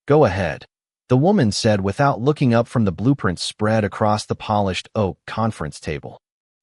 Go ahead, the woman said without looking up from the blueprint spread across the polished oak conference table.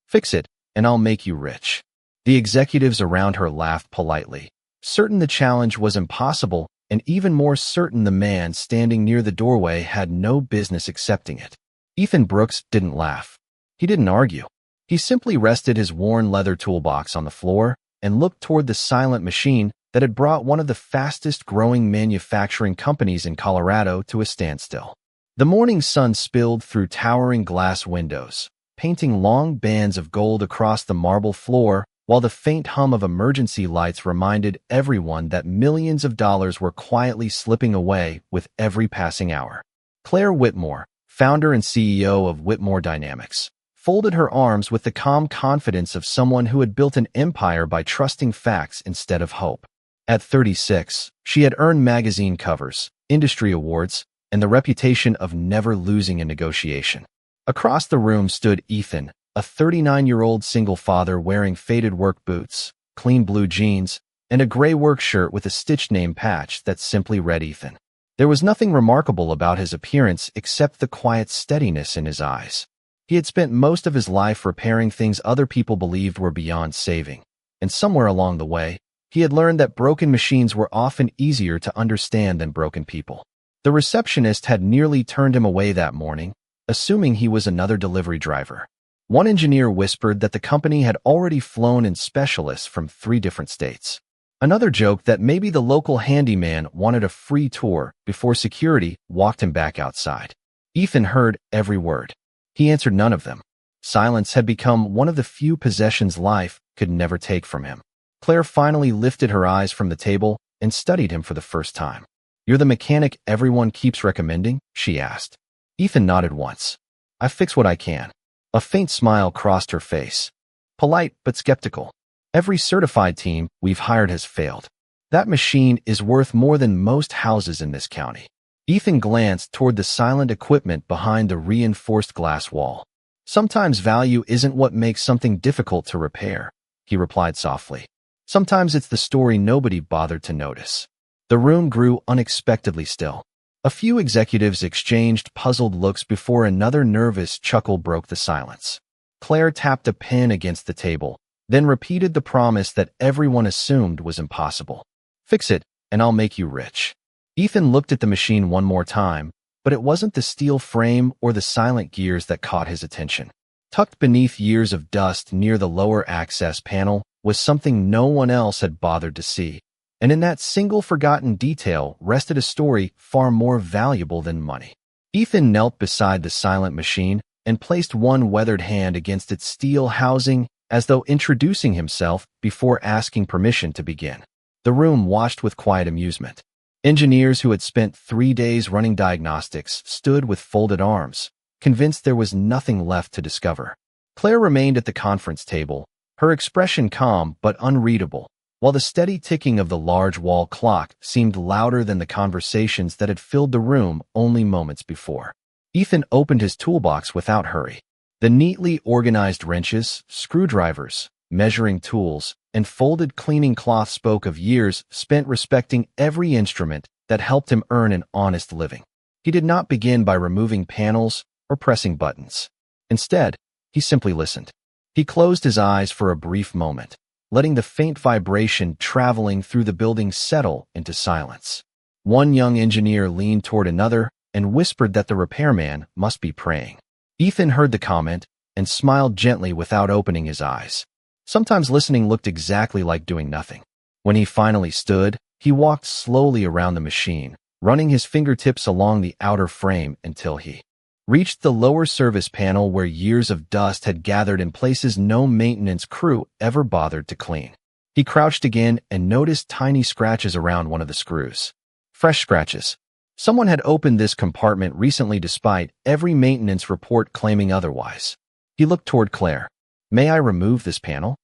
Fix it, and I'll make you rich. The executives around her laughed politely, certain the challenge was impossible, and even more certain the man standing near the doorway had no business accepting it. Ethan Brooks didn't laugh. He didn't argue. He simply rested his worn leather toolbox on the floor and looked toward the silent machine that had brought one of the fastest-growing manufacturing companies in Colorado to a standstill. The morning sun spilled through towering glass windows, painting long bands of gold across the marble floor, while the faint hum of emergency lights reminded everyone that millions of dollars were quietly slipping away with every passing hour. Claire Whitmore, founder and CEO of Whitmore Dynamics, folded her arms with the calm confidence of someone who had built an empire by trusting facts instead of hope. At 36, she had earned magazine covers, industry awards, and the reputation of never losing a negotiation. Across the room stood Ethan, a 39-year-old single father wearing faded work boots, clean blue jeans, and a gray work shirt with a stitched name patch that simply read Ethan. There was nothing remarkable about his appearance except the quiet steadiness in his eyes. He had spent most of his life repairing things other people believed were beyond saving, and somewhere along the way, he had learned that broken machines were often easier to understand than broken people. The receptionist had nearly turned him away that morning, assuming he was another delivery driver. One engineer whispered that the company had already flown in specialists from 3 different states. Another joked that maybe the local handyman wanted a free tour before security walked him back outside. Ethan heard every word. He answered none of them. Silence had become one of the few possessions life could never take from him. Claire finally lifted her eyes from the table and studied him for the first time. "You're the mechanic everyone keeps recommending?" she asked. Ethan nodded once. "I fix what I can." A faint smile crossed her face. Polite but skeptical. "Every certified team we've hired has failed. That machine is worth more than most houses in this county." Ethan glanced toward the silent equipment behind the reinforced glass wall. "Sometimes value isn't what makes something difficult to repair," he replied softly. "Sometimes it's the story nobody bothered to notice." The room grew unexpectedly still. A few executives exchanged puzzled looks before another nervous chuckle broke the silence. Claire tapped a pen against the table, then repeated the promise that everyone assumed was impossible. "Fix it, and I'll make you rich." Ethan looked at the machine one more time, but it wasn't the steel frame or the silent gears that caught his attention. Tucked beneath years of dust near the lower access panel was something no one else had bothered to see, and in that single forgotten detail rested a story far more valuable than money. Ethan knelt beside the silent machine and placed one weathered hand against its steel housing as though introducing himself before asking permission to begin. The room watched with quiet amusement. Engineers who had spent 3 days running diagnostics stood with folded arms, convinced there was nothing left to discover. Claire remained at the conference table, her expression calm but unreadable, while the steady ticking of the large wall clock seemed louder than the conversations that had filled the room only moments before. Ethan opened his toolbox without hurry. The neatly organized wrenches, screwdrivers, measuring tools, and folded cleaning cloth spoke of years spent respecting every instrument that helped him earn an honest living. He did not begin by removing panels or pressing buttons. Instead, he simply listened. He closed his eyes for a brief moment, letting the faint vibration traveling through the building settle into silence. One young engineer leaned toward another and whispered that the repairman must be praying. Ethan heard the comment and smiled gently without opening his eyes. Sometimes listening looked exactly like doing nothing. When he finally stood, he walked slowly around the machine, running his fingertips along the outer frame until he reached the lower service panel where years of dust had gathered in places no maintenance crew ever bothered to clean. He crouched again and noticed tiny scratches around one of the screws. Fresh scratches. Someone had opened this compartment recently despite every maintenance report claiming otherwise. He looked toward Claire. "May I remove this panel?"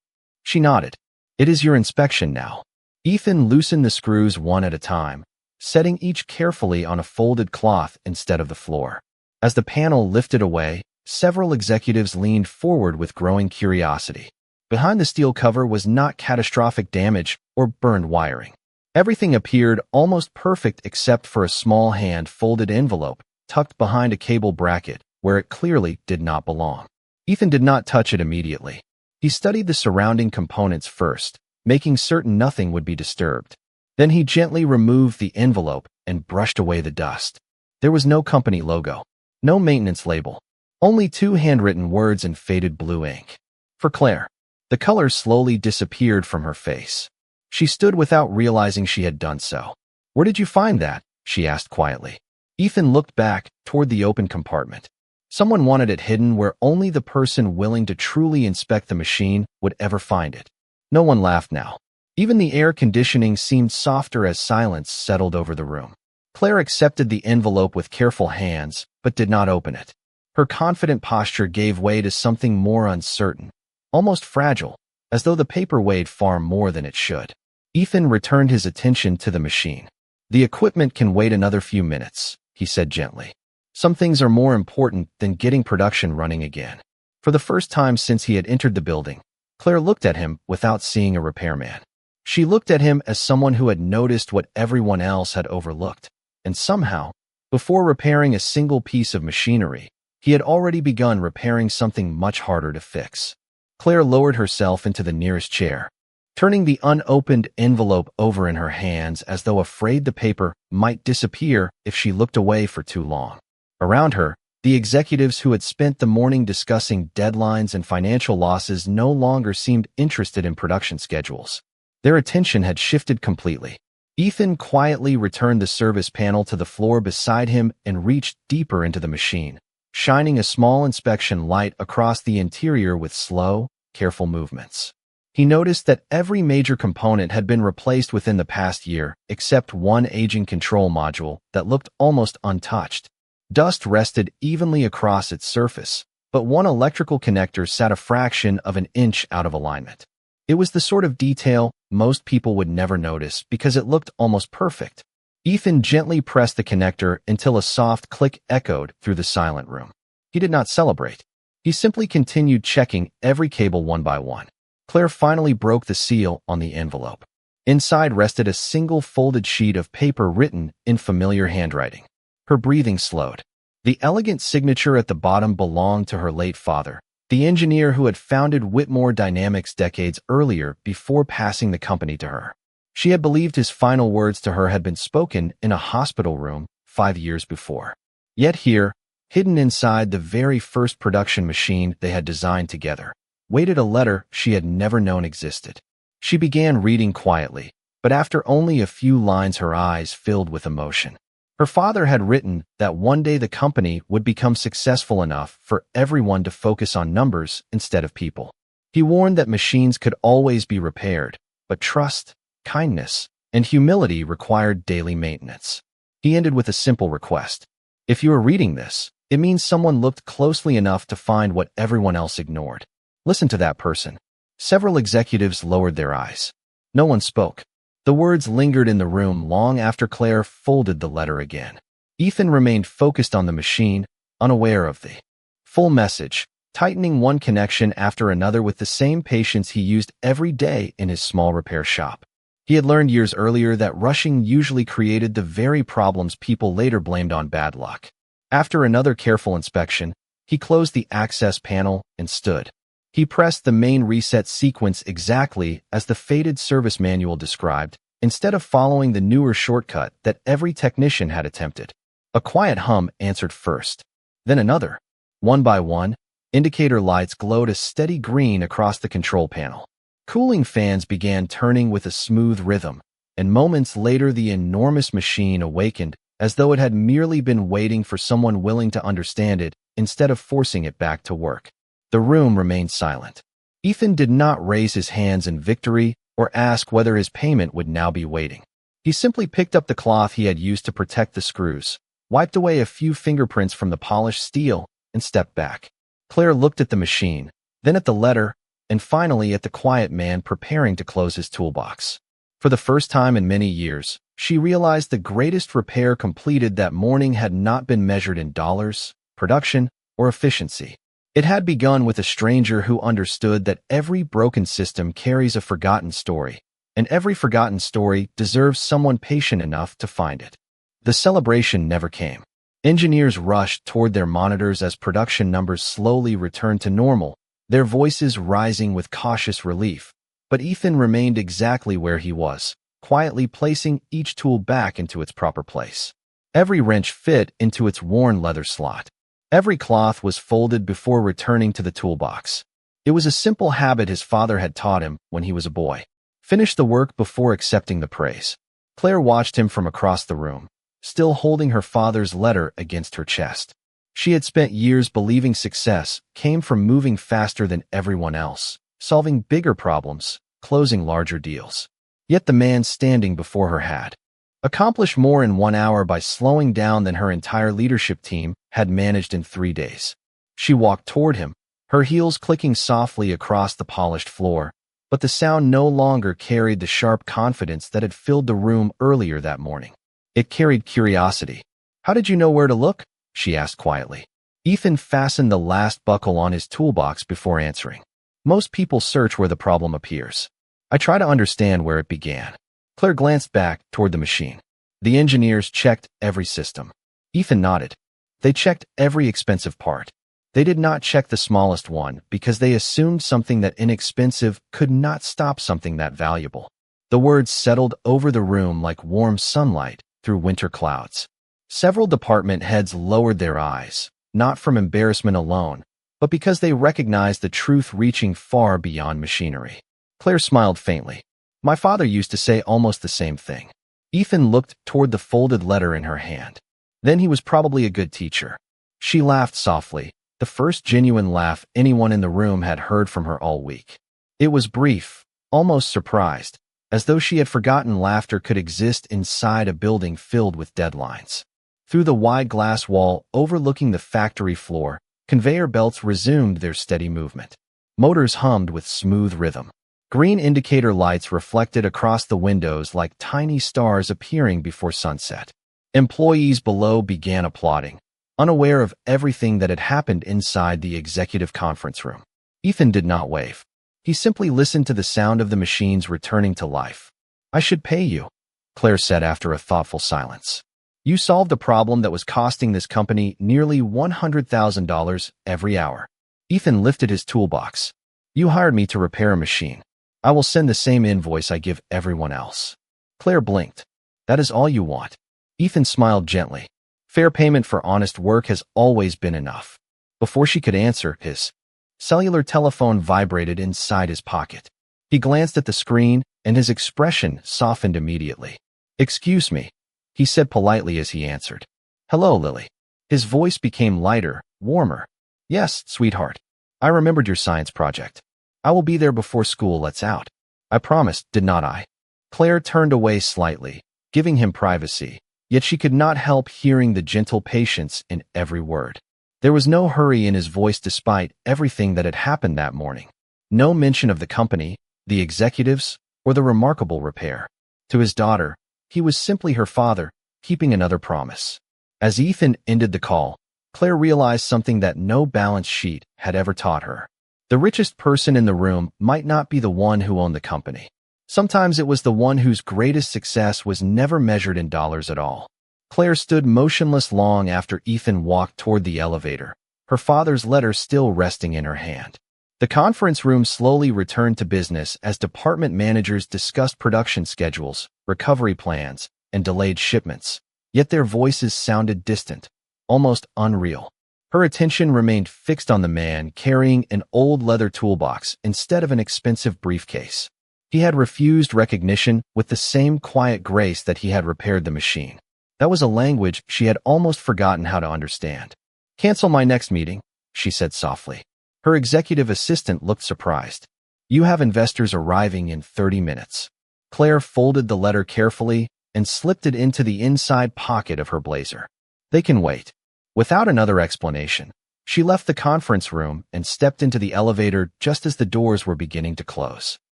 She nodded. "It is your inspection now." Ethan loosened the screws one at a time, setting each carefully on a folded cloth instead of the floor. As the panel lifted away, several executives leaned forward with growing curiosity. Behind the steel cover was not catastrophic damage or burned wiring. Everything appeared almost perfect except for a small hand-folded envelope tucked behind a cable bracket where it clearly did not belong. Ethan did not touch it immediately. He studied the surrounding components first, making certain nothing would be disturbed. Then he gently removed the envelope and brushed away the dust. There was no company logo, no maintenance label, only 2 handwritten words in faded blue ink. For Claire. The color slowly disappeared from her face. She stood without realizing she had done so. "Where did you find that?" she asked quietly. Ethan looked back toward the open compartment. Someone wanted it hidden where only the person willing to truly inspect the machine would ever find it. No one laughed now. Even the air conditioning seemed softer as silence settled over the room. Claire accepted the envelope with careful hands, but did not open it. Her confident posture gave way to something more uncertain, almost fragile, as though the paper weighed far more than it should. Ethan returned his attention to the machine. "The equipment can wait another few minutes," he said gently. "Some things are more important than getting production running again." For the first time since he had entered the building, Claire looked at him without seeing a repairman. She looked at him as someone who had noticed what everyone else had overlooked. And somehow, before repairing a single piece of machinery, he had already begun repairing something much harder to fix. Claire lowered herself into the nearest chair, turning the unopened envelope over in her hands as though afraid the paper might disappear if she looked away for too long. Around her, the executives who had spent the morning discussing deadlines and financial losses no longer seemed interested in production schedules. Their attention had shifted completely. Ethan quietly returned the service panel to the floor beside him and reached deeper into the machine, shining a small inspection light across the interior with slow, careful movements. He noticed that every major component had been replaced within the past year, except one aging control module that looked almost untouched. Dust rested evenly across its surface, but one electrical connector sat a fraction of an inch out of alignment. It was the sort of detail most people would never notice because it looked almost perfect. Ethan gently pressed the connector until a soft click echoed through the silent room. He did not celebrate. He simply continued checking every cable one by one. Claire finally broke the seal on the envelope. Inside rested a single folded sheet of paper written in familiar handwriting. Her breathing slowed. The elegant signature at the bottom belonged to her late father, the engineer who had founded Whitmore Dynamics decades earlier before passing the company to her. She had believed his final words to her had been spoken in a hospital room 5 years before. Yet here, hidden inside the very first production machine they had designed together, waited a letter she had never known existed. She began reading quietly, but after only a few lines her eyes filled with emotion. Her father had written that one day the company would become successful enough for everyone to focus on numbers instead of people. He warned that machines could always be repaired, but trust, kindness, and humility required daily maintenance. He ended with a simple request. If you are reading this, it means someone looked closely enough to find what everyone else ignored. Listen to that person. Several executives lowered their eyes. No one spoke. The words lingered in the room long after Claire folded the letter again. Ethan remained focused on the machine, unaware of the full message, tightening one connection after another with the same patience he used every day in his small repair shop. He had learned years earlier that rushing usually created the very problems people later blamed on bad luck. After another careful inspection, he closed the access panel and stood. He pressed the main reset sequence exactly as the faded service manual described, instead of following the newer shortcut that every technician had attempted. A quiet hum answered first, then another. One by one, indicator lights glowed a steady green across the control panel. Cooling fans began turning with a smooth rhythm, and moments later the enormous machine awakened as though it had merely been waiting for someone willing to understand it instead of forcing it back to work. The room remained silent. Ethan did not raise his hands in victory or ask whether his payment would now be waiting. He simply picked up the cloth he had used to protect the screws, wiped away a few fingerprints from the polished steel, and stepped back. Claire looked at the machine, then at the letter, and finally at the quiet man preparing to close his toolbox. For the first time in many years, she realized the greatest repair completed that morning had not been measured in dollars, production, or efficiency. It had begun with a stranger who understood that every broken system carries a forgotten story, and every forgotten story deserves someone patient enough to find it. The celebration never came. Engineers rushed toward their monitors as production numbers slowly returned to normal, their voices rising with cautious relief. But Ethan remained exactly where he was, quietly placing each tool back into its proper place. Every wrench fit into its worn leather slot. Every cloth was folded before returning to the toolbox. It was a simple habit his father had taught him when he was a boy. Finish the work before accepting the praise. Claire watched him from across the room, still holding her father's letter against her chest. She had spent years believing success came from moving faster than everyone else, solving bigger problems, closing larger deals. Yet the man standing before her had accomplished more in 1 hour by slowing down than her entire leadership team had managed in 3 days. She walked toward him, her heels clicking softly across the polished floor, but the sound no longer carried the sharp confidence that had filled the room earlier that morning. It carried curiosity. "How did you know where to look?" she asked quietly. Ethan fastened the last buckle on his toolbox before answering. "Most people search where the problem appears. I try to understand where it began." Claire glanced back toward the machine. The engineers checked every system. Ethan nodded. They checked every expensive part. They did not check the smallest one because they assumed something that inexpensive could not stop something that valuable. The words settled over the room like warm sunlight through winter clouds. Several department heads lowered their eyes, not from embarrassment alone, but because they recognized the truth reaching far beyond machinery. Claire smiled faintly. "My father used to say almost the same thing." Ethan looked toward the folded letter in her hand. "Then he was probably a good teacher." She laughed softly, the first genuine laugh anyone in the room had heard from her all week. It was brief, almost surprised, as though she had forgotten laughter could exist inside a building filled with deadlines. Through the wide glass wall overlooking the factory floor, conveyor belts resumed their steady movement. Motors hummed with smooth rhythm. Green indicator lights reflected across the windows like tiny stars appearing before sunset. Employees below began applauding, unaware of everything that had happened inside the executive conference room. Ethan did not wave. He simply listened to the sound of the machines returning to life. "I should pay you," Claire said after a thoughtful silence. "You solved a problem that was costing this company nearly $100,000 every hour." Ethan lifted his toolbox. "You hired me to repair a machine. I will send the same invoice I give everyone else." Claire blinked. "That is all you want?" Ethan smiled gently. "Fair payment for honest work has always been enough." Before she could answer, his cellular telephone vibrated inside his pocket. He glanced at the screen, and his expression softened immediately. "Excuse me," he said politely as he answered. "Hello, Lily." His voice became lighter, warmer. "Yes, sweetheart. I remembered your science project. I will be there before school lets out. I promised, did not I?" Claire turned away slightly, giving him privacy, yet she could not help hearing the gentle patience in every word. There was no hurry in his voice despite everything that had happened that morning. No mention of the company, the executives, or the remarkable repair. To his daughter, he was simply her father, keeping another promise. As Ethan ended the call, Claire realized something that no balance sheet had ever taught her. The richest person in the room might not be the one who owned the company. Sometimes it was the one whose greatest success was never measured in dollars at all. Claire stood motionless long after Ethan walked toward the elevator, her father's letter still resting in her hand. The conference room slowly returned to business as department managers discussed production schedules, recovery plans, and delayed shipments. Yet their voices sounded distant, almost unreal. Her attention remained fixed on the man carrying an old leather toolbox instead of an expensive briefcase. He had refused recognition with the same quiet grace that he had repaired the machine. That was a language she had almost forgotten how to understand. "Cancel my next meeting," she said softly. Her executive assistant looked surprised. "You have investors arriving in 30 minutes." Claire folded the letter carefully and slipped it into the inside pocket of her blazer. "They can wait." Without another explanation, she left the conference room and stepped into the elevator just as the doors were beginning to close.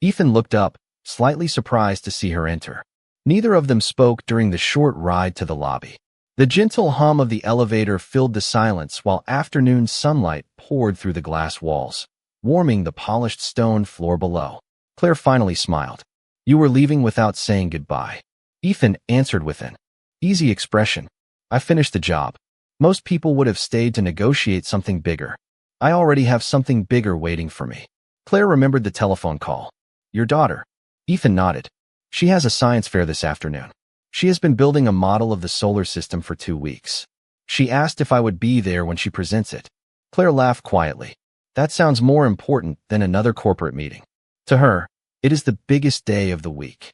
Ethan looked up, slightly surprised to see her enter. Neither of them spoke during the short ride to the lobby. The gentle hum of the elevator filled the silence while afternoon sunlight poured through the glass walls, warming the polished stone floor below. Claire finally smiled. You were leaving without saying goodbye. Ethan answered with an easy expression. I finished the job. Most people would have stayed to negotiate something bigger. I already have something bigger waiting for me. Claire remembered the telephone call. Your daughter. Ethan nodded. She has a science fair this afternoon. She has been building a model of the solar system for 2 weeks. She asked if I would be there when she presents it. Claire laughed quietly. That sounds more important than another corporate meeting. To her, it is the biggest day of the week.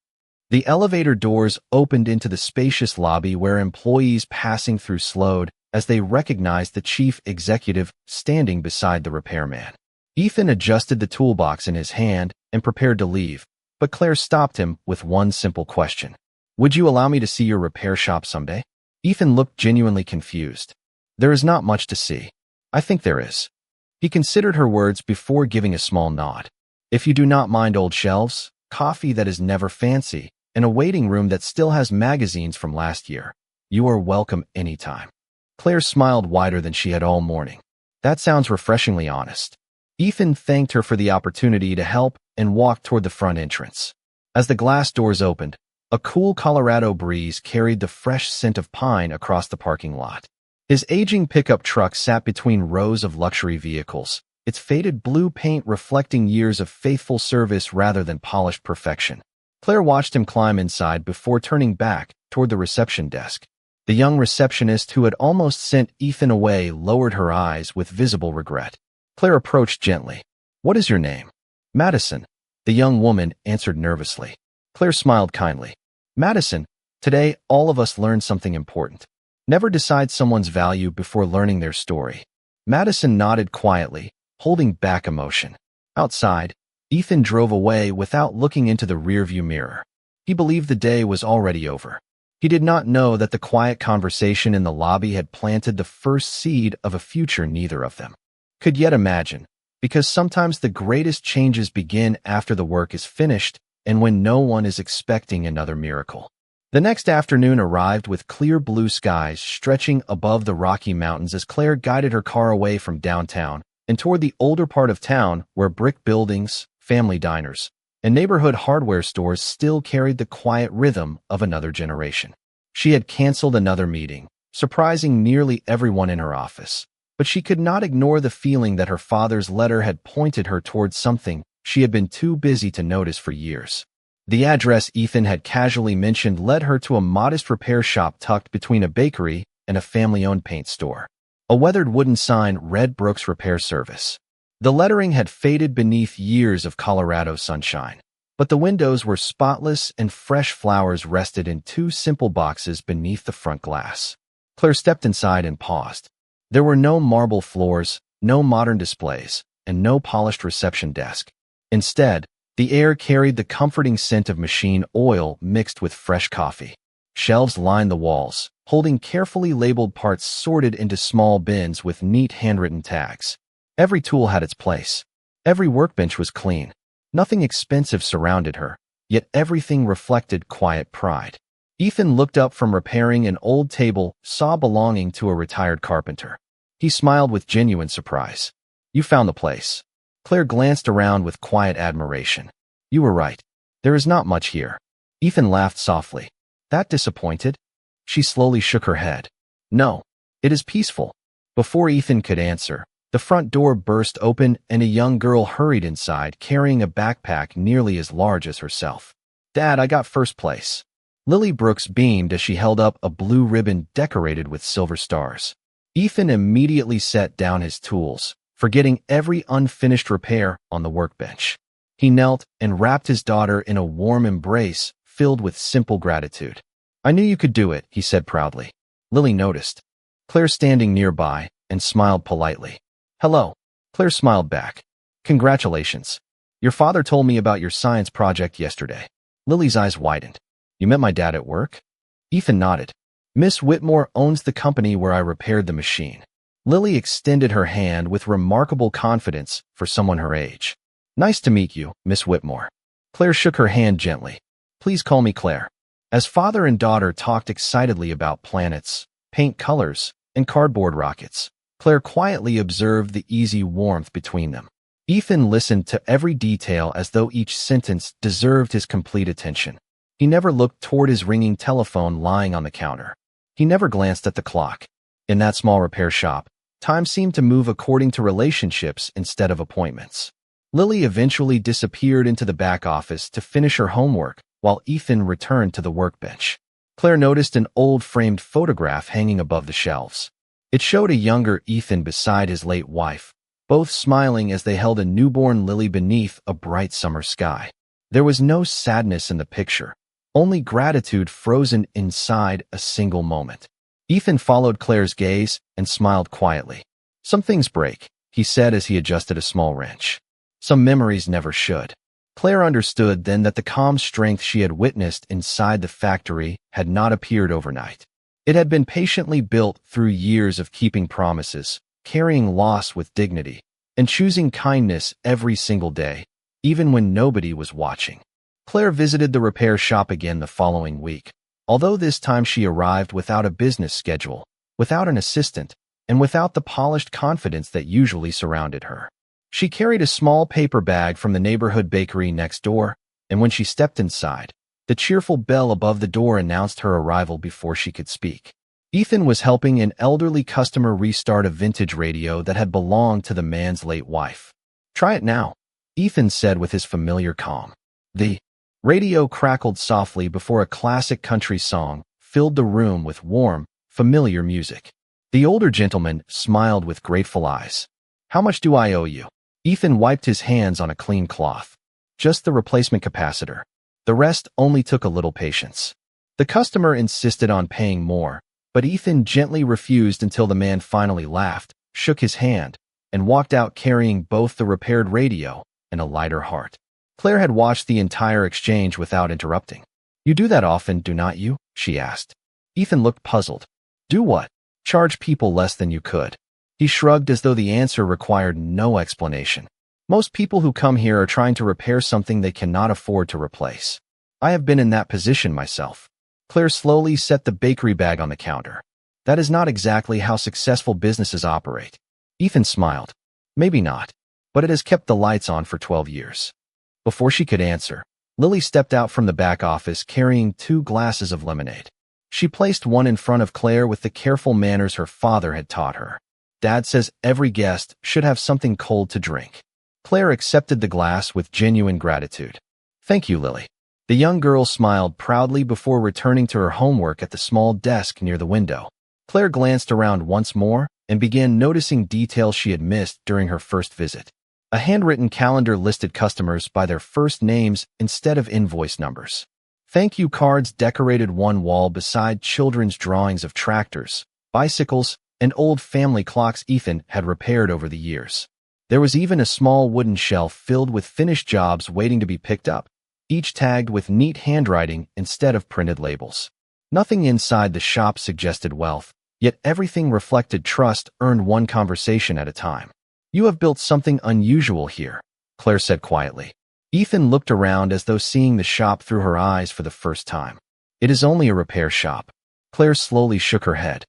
The elevator doors opened into the spacious lobby where employees passing through slowed as they recognized the chief executive standing beside the repairman. Ethan adjusted the toolbox in his hand and prepared to leave, but Claire stopped him with one simple question. Would you allow me to see your repair shop someday? Ethan looked genuinely confused. There is not much to see. I think there is. He considered her words before giving a small nod. If you do not mind old shelves, coffee that is never fancy, and a waiting room that still has magazines from last year, you are welcome anytime. Claire smiled wider than she had all morning. That sounds refreshingly honest. Ethan thanked her for the opportunity to help and walked toward the front entrance. As the glass doors opened, a cool Colorado breeze carried the fresh scent of pine across the parking lot. His aging pickup truck sat between rows of luxury vehicles, its faded blue paint reflecting years of faithful service rather than polished perfection. Claire watched him climb inside before turning back toward the reception desk. The young receptionist who had almost sent Ethan away lowered her eyes with visible regret. Claire approached gently. What is your name? Madison. The young woman answered nervously. Claire smiled kindly. Madison, today all of us learned something important. Never decide someone's value before learning their story. Madison nodded quietly, holding back emotion. Outside, Ethan drove away without looking into the rearview mirror. He believed the day was already over. He did not know that the quiet conversation in the lobby had planted the first seed of a future neither of them could yet imagine, because sometimes the greatest changes begin after the work is finished and when no one is expecting another miracle. The next afternoon arrived with clear blue skies stretching above the Rocky Mountains as Claire guided her car away from downtown and toward the older part of town where brick buildings, family diners, and neighborhood hardware stores still carried the quiet rhythm of another generation. She had canceled another meeting, surprising nearly everyone in her office, but she could not ignore the feeling that her father's letter had pointed her towards something she had been too busy to notice for years. The address Ethan had casually mentioned led her to a modest repair shop tucked between a bakery and a family-owned paint store. A weathered wooden sign read Brooks Repair Service. The lettering had faded beneath years of Colorado sunshine, but the windows were spotless and fresh flowers rested in 2 simple boxes beneath the front glass. Claire stepped inside and paused. There were no marble floors, no modern displays, and no polished reception desk. Instead, the air carried the comforting scent of machine oil mixed with fresh coffee. Shelves lined the walls, holding carefully labeled parts sorted into small bins with neat handwritten tags. Every tool had its place. Every workbench was clean. Nothing expensive surrounded her, yet everything reflected quiet pride. Ethan looked up from repairing an old table saw belonging to a retired carpenter. He smiled with genuine surprise. You found the place. Claire glanced around with quiet admiration. You were right. There is not much here. Ethan laughed softly. That disappointed? She slowly shook her head. No, it is peaceful. Before Ethan could answer, the front door burst open and a young girl hurried inside carrying a backpack nearly as large as herself. Dad, I got first place. Lily Brooks beamed as she held up a blue ribbon decorated with silver stars. Ethan immediately set down his tools, forgetting every unfinished repair on the workbench. He knelt and wrapped his daughter in a warm embrace filled with simple gratitude. I knew you could do it, he said proudly. Lily noticed. Claire standing nearby and smiled politely. Hello. Claire smiled back. Congratulations. Your father told me about your science project yesterday. Lily's eyes widened. You met my dad at work? Ethan nodded. Miss Whitmore owns the company where I repaired the machine. Lily extended her hand with remarkable confidence for someone her age. Nice to meet you, Miss Whitmore. Claire shook her hand gently. Please call me Claire. As father and daughter talked excitedly about planets, paint colors, and cardboard rockets, Claire quietly observed the easy warmth between them. Ethan listened to every detail as though each sentence deserved his complete attention. He never looked toward his ringing telephone lying on the counter. He never glanced at the clock. In that small repair shop, time seemed to move according to relationships instead of appointments. Lily eventually disappeared into the back office to finish her homework, while Ethan returned to the workbench. Claire noticed an old framed photograph hanging above the shelves. It showed a younger Ethan beside his late wife, both smiling as they held a newborn Lily beneath a bright summer sky. There was no sadness in the picture, only gratitude frozen inside a single moment. Ethan followed Claire's gaze and smiled quietly. "Some things break," he said as he adjusted a small wrench. "Some memories never should." Claire understood then that the calm strength she had witnessed inside the factory had not appeared overnight. It had been patiently built through years of keeping promises, carrying loss with dignity, and choosing kindness every single day, even when nobody was watching. Claire visited the repair shop again the following week, although this time she arrived without a business schedule, without an assistant, and without the polished confidence that usually surrounded her. She carried a small paper bag from the neighborhood bakery next door, and when she stepped inside, the cheerful bell above the door announced her arrival before she could speak. Ethan was helping an elderly customer restart a vintage radio that had belonged to the man's late wife. "Try it now," Ethan said with his familiar calm. The radio crackled softly before a classic country song filled the room with warm, familiar music. The older gentleman smiled with grateful eyes. "How much do I owe you?" Ethan wiped his hands on a clean cloth. "Just the replacement capacitor. The rest only took a little patience." The customer insisted on paying more, but Ethan gently refused until the man finally laughed, shook his hand, and walked out carrying both the repaired radio and a lighter heart. Claire had watched the entire exchange without interrupting. "You do that often, do not you?" she asked. Ethan looked puzzled. "Do what? Charge people less than you could?" He shrugged as though the answer required no explanation. "Most people who come here are trying to repair something they cannot afford to replace. I have been in that position myself." Claire slowly set the bakery bag on the counter. "That is not exactly how successful businesses operate." Ethan smiled. "Maybe not, but it has kept the lights on for 12 years. Before she could answer, Lily stepped out from the back office carrying 2 glasses of lemonade. She placed one in front of Claire with the careful manners her father had taught her. "Dad says every guest should have something cold to drink." Claire accepted the glass with genuine gratitude. "Thank you, Lily." The young girl smiled proudly before returning to her homework at the small desk near the window. Claire glanced around once more and began noticing details she had missed during her first visit. A handwritten calendar listed customers by their first names instead of invoice numbers. Thank you cards decorated one wall beside children's drawings of tractors, bicycles, and old family clocks Ethan had repaired over the years. There was even a small wooden shelf filled with finished jobs waiting to be picked up, each tagged with neat handwriting instead of printed labels. Nothing inside the shop suggested wealth, yet everything reflected trust earned one conversation at a time. "You have built something unusual here," Claire said quietly. Ethan looked around as though seeing the shop through her eyes for the first time. "It is only a repair shop." Claire slowly shook her head.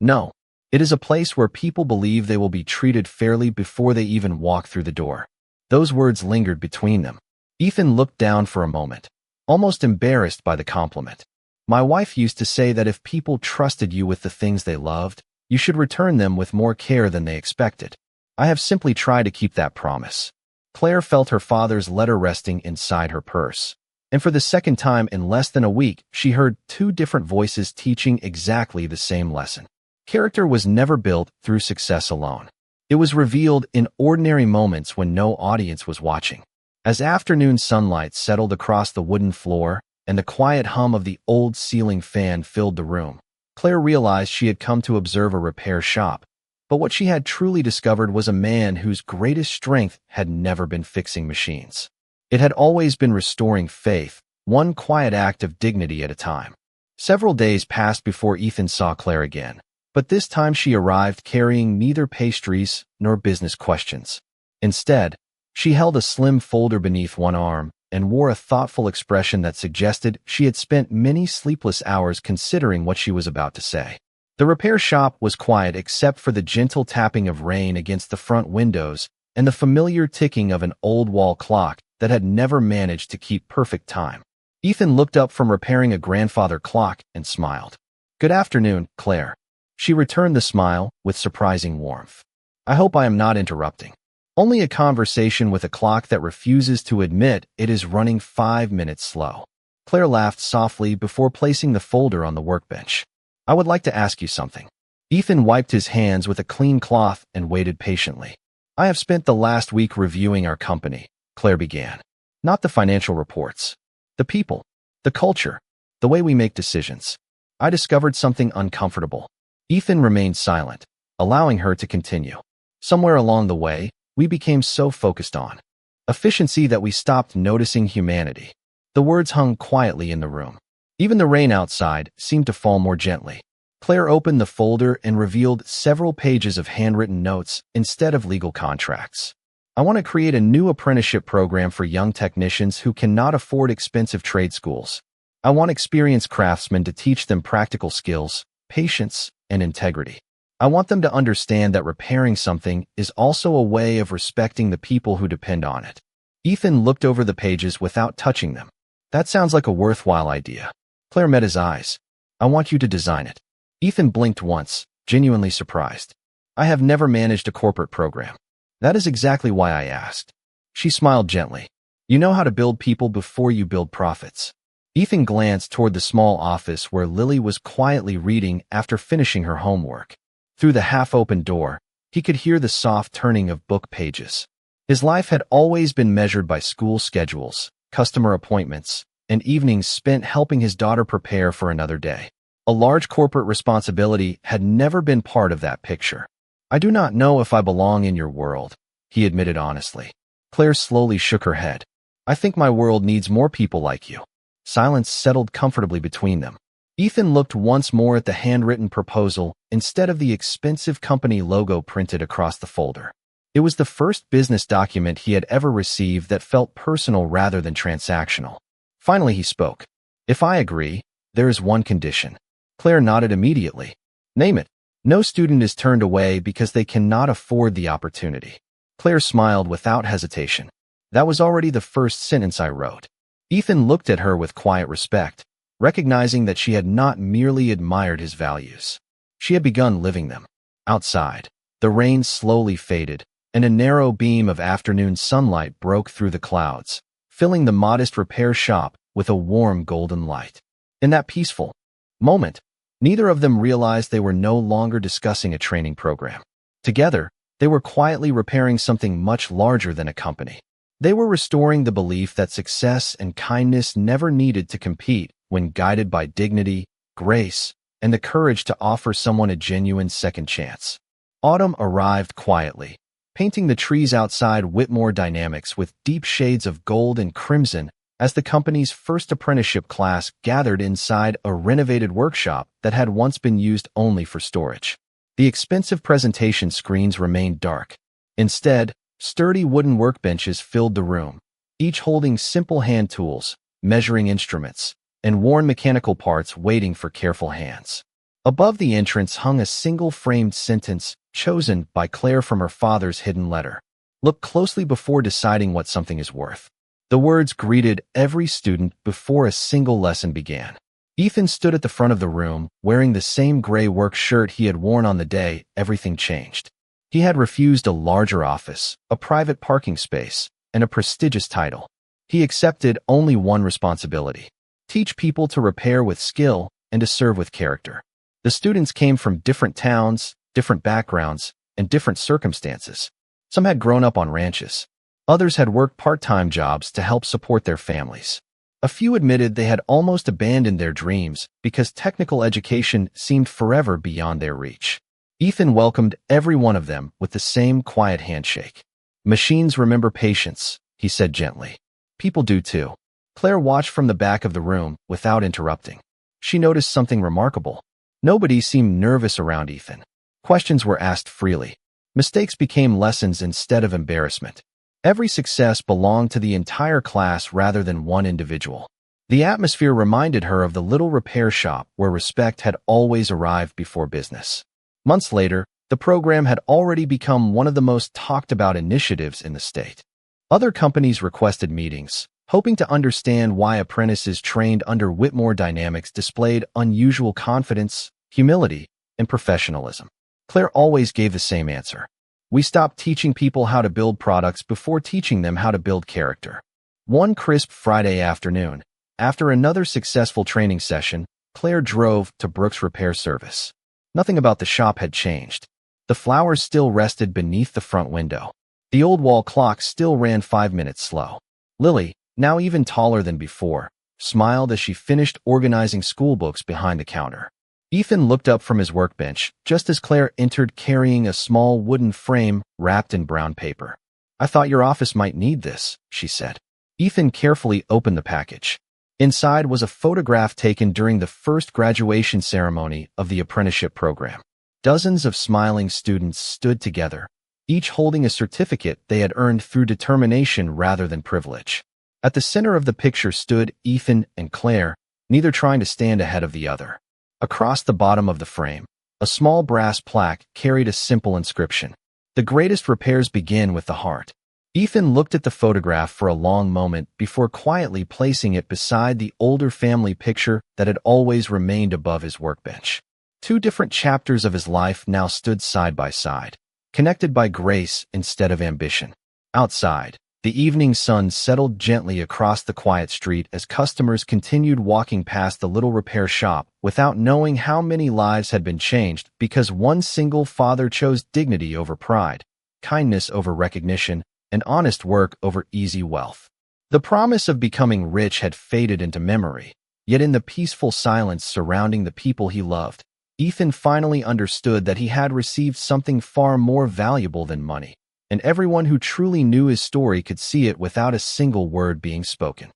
"No. It is a place where people believe they will be treated fairly before they even walk through the door." Those words lingered between them. Ethan looked down for a moment, almost embarrassed by the compliment. "My wife used to say that if people trusted you with the things they loved, you should return them with more care than they expected. I have simply tried to keep that promise." Claire felt her father's letter resting inside her purse. And for the second time in less than a week, she heard 2 different voices teaching exactly the same lesson. Character was never built through success alone. It was revealed in ordinary moments when no audience was watching. As afternoon sunlight settled across the wooden floor and the quiet hum of the old ceiling fan filled the room, Claire realized she had come to observe a repair shop. But what she had truly discovered was a man whose greatest strength had never been fixing machines. It had always been restoring faith, one quiet act of dignity at a time. Several days passed before Ethan saw Claire again, but this time she arrived carrying neither pastries nor business questions. Instead, she held a slim folder beneath one arm and wore a thoughtful expression that suggested she had spent many sleepless hours considering what she was about to say. The repair shop was quiet except for the gentle tapping of rain against the front windows and the familiar ticking of an old wall clock that had never managed to keep perfect time. Ethan looked up from repairing a grandfather clock and smiled. "Good afternoon, Claire." She returned the smile with surprising warmth. "I hope I am not interrupting." Only a conversation with a clock that refuses to admit it is running 5 minutes slow. Claire laughed softly before placing the folder on the workbench. "I would like to ask you something." Ethan wiped his hands with a clean cloth and waited patiently. "I have spent the last week reviewing our company," Claire began. "Not the financial reports. The people, the culture, the way we make decisions. I discovered something uncomfortable." Ethan remained silent, allowing her to continue. "Somewhere along the way, we became so focused on efficiency that we stopped noticing humanity." The words hung quietly in the room. Even the rain outside seemed to fall more gently. Claire opened the folder and revealed several pages of handwritten notes instead of legal contracts. "I want to create a new apprenticeship program for young technicians who cannot afford expensive trade schools. I want experienced craftsmen to teach them practical skills, patience, and integrity. I want them to understand that repairing something is also a way of respecting the people who depend on it." Ethan looked over the pages without touching them. "That sounds like a worthwhile idea." Claire met his eyes. "I want you to design it." Ethan blinked once, genuinely surprised. "I have never managed a corporate program. That is exactly why I asked." She smiled gently. "You know how to build people before you build profits." Ethan glanced toward the small office where Lily was quietly reading after finishing her homework. Through the half-open door, he could hear the soft turning of book pages. His life had always been measured by school schedules, customer appointments, and evenings spent helping his daughter prepare for another day. A large corporate responsibility had never been part of that picture. "I do not know if I belong in your world," he admitted honestly. Claire slowly shook her head. "I think my world needs more people like you." Silence settled comfortably between them. Ethan looked once more at the handwritten proposal instead of the expensive company logo printed across the folder. It was the first business document he had ever received that felt personal rather than transactional. Finally he spoke. "If I agree, there is one condition." Claire nodded immediately. "Name it." "No student is turned away because they cannot afford the opportunity." Claire smiled without hesitation. "That was already the first sentence I wrote." Ethan looked at her with quiet respect, recognizing that she had not merely admired his values. She had begun living them. Outside, the rain slowly faded, and a narrow beam of afternoon sunlight broke through the clouds, filling the modest repair shop with a warm golden light. In that peaceful moment, neither of them realized they were no longer discussing a training program. Together, they were quietly repairing something much larger than a company. They were restoring the belief that success and kindness never needed to compete when guided by dignity, grace, and the courage to offer someone a genuine second chance. Autumn arrived quietly, painting the trees outside Whitmore dynamics with deep shades of gold and crimson as the company's first apprenticeship class gathered inside a renovated workshop that had once been used only for storage. The expensive presentation screens remained dark. Instead, sturdy wooden workbenches filled the room, each holding simple hand tools, measuring instruments, and worn mechanical parts waiting for careful hands. Above the entrance hung a single framed sentence chosen by Claire from her father's hidden letter. "Look closely before deciding what something is worth." The words greeted every student before a single lesson began. Ethan stood at the front of the room, wearing the same gray work shirt he had worn on the day everything changed. He had refused a larger office, a private parking space, and a prestigious title. He accepted only one responsibility: teach people to repair with skill and to serve with character. The students came from different towns, different backgrounds, and different circumstances. Some had grown up on ranches. Others had worked part-time jobs to help support their families. A few admitted they had almost abandoned their dreams because technical education seemed forever beyond their reach. Ethan welcomed every one of them with the same quiet handshake. "Machines remember patience," he said gently. "People do too." Claire watched from the back of the room without interrupting. She noticed something remarkable. Nobody seemed nervous around Ethan. Questions were asked freely. Mistakes became lessons instead of embarrassment. Every success belonged to the entire class rather than one individual. The atmosphere reminded her of the little repair shop where respect had always arrived before business. Months later, The program had already become one of the most talked about initiatives in the state. Other companies requested meetings, hoping to understand why apprentices trained under Whitmore dynamics displayed unusual confidence, humility, and professionalism. Claire always gave the same answer. We stopped teaching people how to build products before teaching them how to build character. One crisp Friday afternoon, after another successful training session, Claire drove to Brooks Repair Service. Nothing about the shop had changed. The flowers still rested beneath the front window. The old wall clock still ran 5 minutes slow. Lily, now even taller than before, smiled as she finished organizing schoolbooks behind the counter. Ethan looked up from his workbench just as Claire entered carrying a small wooden frame wrapped in brown paper. "I thought your office might need this," she said. Ethan carefully opened the package. Inside was a photograph taken during the first graduation ceremony of the apprenticeship program. Dozens of smiling students stood together, each holding a certificate they had earned through determination rather than privilege. At the center of the picture stood Ethan and Claire, neither trying to stand ahead of the other. Across the bottom of the frame, a small brass plaque carried a simple inscription: "The greatest repairs begin with the heart." Ethan looked at the photograph for a long moment before quietly placing it beside the older family picture that had always remained above his workbench. Two different chapters of his life now stood side by side, connected by grace instead of ambition. Outside, the evening sun settled gently across the quiet street as customers continued walking past the little repair shop without knowing how many lives had been changed because one single father chose dignity over pride, kindness over recognition, and honest work over easy wealth. The promise of becoming rich had faded into memory, yet in the peaceful silence surrounding the people he loved, Ethan finally understood that he had received something far more valuable than money, and everyone who truly knew his story could see it without a single word being spoken.